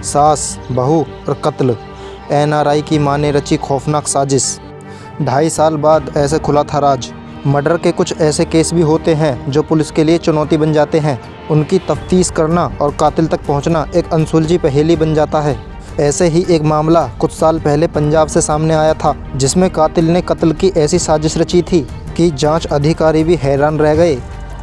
सास, बहू और कत्ल। एनआरआई की मां ने रची खौफनाक साजिश। 2.5 साल बाद ऐसे खुला था राज। मर्डर के कुछ ऐसे केस भी होते हैं जो पुलिस के लिए चुनौती बन जाते हैं। उनकी तफ्तीश करना और कातिल तक पहुंचना एक अनसुलझी पहेली बन जाता है। ऐसे ही एक मामला कुछ साल पहले पंजाब से सामने आया था, जिसमें कातिल ने कत्ल की ऐसी साजिश रची थी कि जांच अधिकारी भी हैरान रह गए।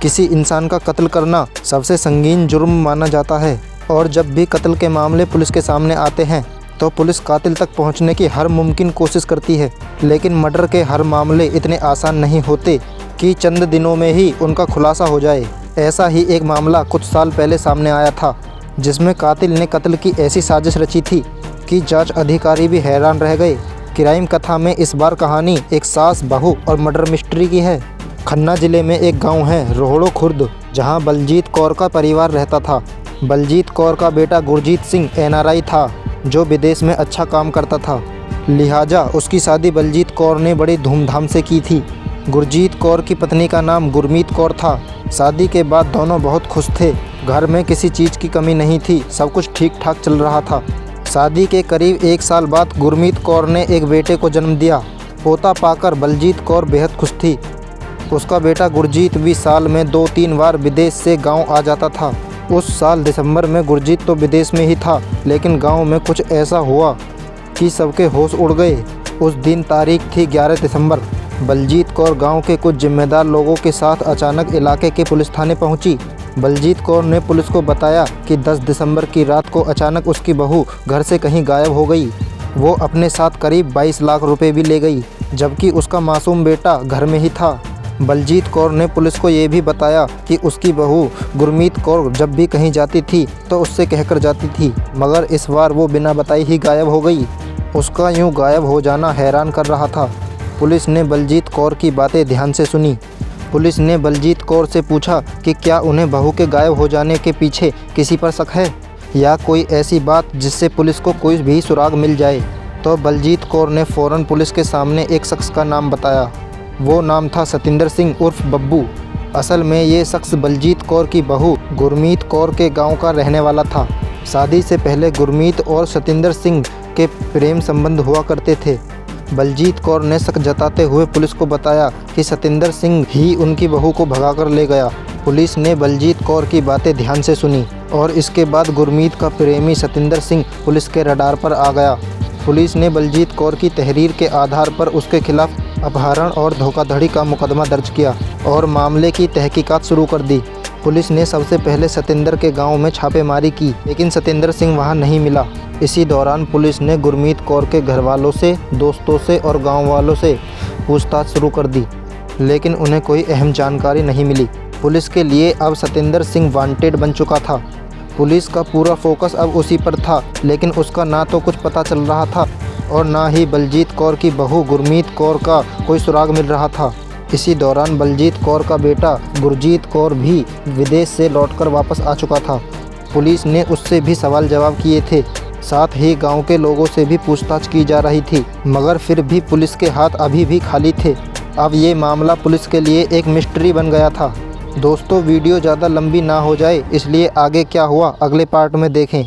किसी इंसान का कत्ल करना सबसे संगीन जुर्म माना जाता है और जब भी कत्ल के मामले पुलिस के सामने आते हैं तो पुलिस कातिल तक पहुंचने की हर मुमकिन कोशिश करती है। लेकिन मर्डर के हर मामले इतने आसान नहीं होते कि चंद दिनों में ही उनका खुलासा हो जाए। ऐसा ही एक मामला कुछ साल पहले सामने आया था, जिसमें कातिल ने कत्ल की ऐसी साजिश रची थी कि जांच अधिकारी भी हैरान रह गए। क्राइम कथा में इस बार कहानी एक सास, बहू और मर्डर मिस्ट्री की है। खन्ना जिले में एक गांव है रोहड़ो खुर्द, जहां बलजीत कौर का परिवार रहता था। बलजीत कौर का बेटा गुरजीत सिंह एनआरआई था, जो विदेश में अच्छा काम करता था। लिहाजा उसकी शादी बलजीत कौर ने बड़ी धूमधाम से की थी। गुरजीत कौर की पत्नी का नाम गुरमीत कौर था। शादी के बाद दोनों बहुत खुश थे। घर में किसी चीज़ की कमी नहीं थी, सब कुछ ठीक ठाक चल रहा था। शादी के करीब 1 साल बाद गुरमीत कौर ने एक बेटे को जन्म दिया। पोता पाकर बलजीत कौर बेहद खुश थी। उसका बेटा गुरजीत भी साल में 2-3 बार विदेश से गांव आ जाता था। उस साल दिसंबर में गुरजीत तो विदेश में ही था, लेकिन गांव में कुछ ऐसा हुआ कि सबके होश उड़ गए। उस दिन तारीख थी 11 दिसंबर। बलजीत कौर गांव के कुछ जिम्मेदार लोगों के साथ अचानक इलाके के पुलिस थाने पहुंची। बलजीत कौर ने पुलिस को बताया कि 10 दिसंबर की रात को अचानक उसकी बहू घर से कहीं गायब हो गई। वो अपने साथ करीब 22 लाख रुपए भी ले गई, जबकि उसका मासूम बेटा घर में ही था। बलजीत कौर ने पुलिस को ये भी बताया कि उसकी बहू गुरमीत कौर जब भी कहीं जाती थी तो उससे कहकर जाती थी, मगर इस बार वो बिना बताए ही गायब हो गई। उसका यूं गायब हो जाना हैरान कर रहा था। पुलिस ने बलजीत कौर की बातें ध्यान से सुनी। पुलिस ने बलजीत कौर से पूछा कि क्या उन्हें बहू के गायब हो जाने के पीछे किसी पर शक है या कोई ऐसी बात जिससे पुलिस को कोई भी सुराग मिल जाए। तो बलजीत कौर ने फ़ौरन पुलिस के सामने एक शख्स का नाम बताया। वो नाम था सतिंदर सिंह उर्फ बब्बू। असल में ये शख्स बलजीत कौर की बहू गुरमीत कौर के गांव का रहने वाला था। शादी से पहले गुरमीत और सतिंदर सिंह के प्रेम संबंध हुआ करते थे। बलजीत कौर ने शक जताते हुए पुलिस को बताया कि सतिंदर सिंह ही उनकी बहू को भगाकर ले गया। पुलिस ने बलजीत कौर की बातें ध्यान से सुनी और इसके बाद गुरमीत का प्रेमी सतिंदर सिंह पुलिस के रडार पर आ गया। पुलिस ने बलजीत कौर की तहरीर के आधार पर उसके खिलाफ अपहरण और धोखाधड़ी का मुकदमा दर्ज किया और मामले की तहकीकात शुरू कर दी। पुलिस ने सबसे पहले सतिंदर के गांव में छापेमारी की, लेकिन सतिंदर सिंह वहां नहीं मिला। इसी दौरान पुलिस ने गुरमीत कौर के घर वालों से, दोस्तों से और गांव वालों से पूछताछ शुरू कर दी, लेकिन उन्हें कोई अहम जानकारी नहीं मिली। पुलिस के लिए अब सतिंदर सिंह वांटेड बन चुका था। पुलिस का पूरा फोकस अब उसी पर था, लेकिन उसका ना तो कुछ पता चल रहा था और ना ही बलजीत कौर की बहू गुरमीत कौर का कोई सुराग मिल रहा था। इसी दौरान बलजीत कौर का बेटा गुरजीत कौर भी विदेश से लौटकर वापस आ चुका था। पुलिस ने उससे भी सवाल जवाब किए थे, साथ ही गांव के लोगों से भी पूछताछ की जा रही थी, मगर फिर भी पुलिस के हाथ अभी भी खाली थे। अब ये मामला पुलिस के लिए एक मिस्ट्री बन गया था। दोस्तों, वीडियो ज़्यादा लंबी ना हो जाए, इसलिए आगे क्या हुआ अगले पार्ट में देखें।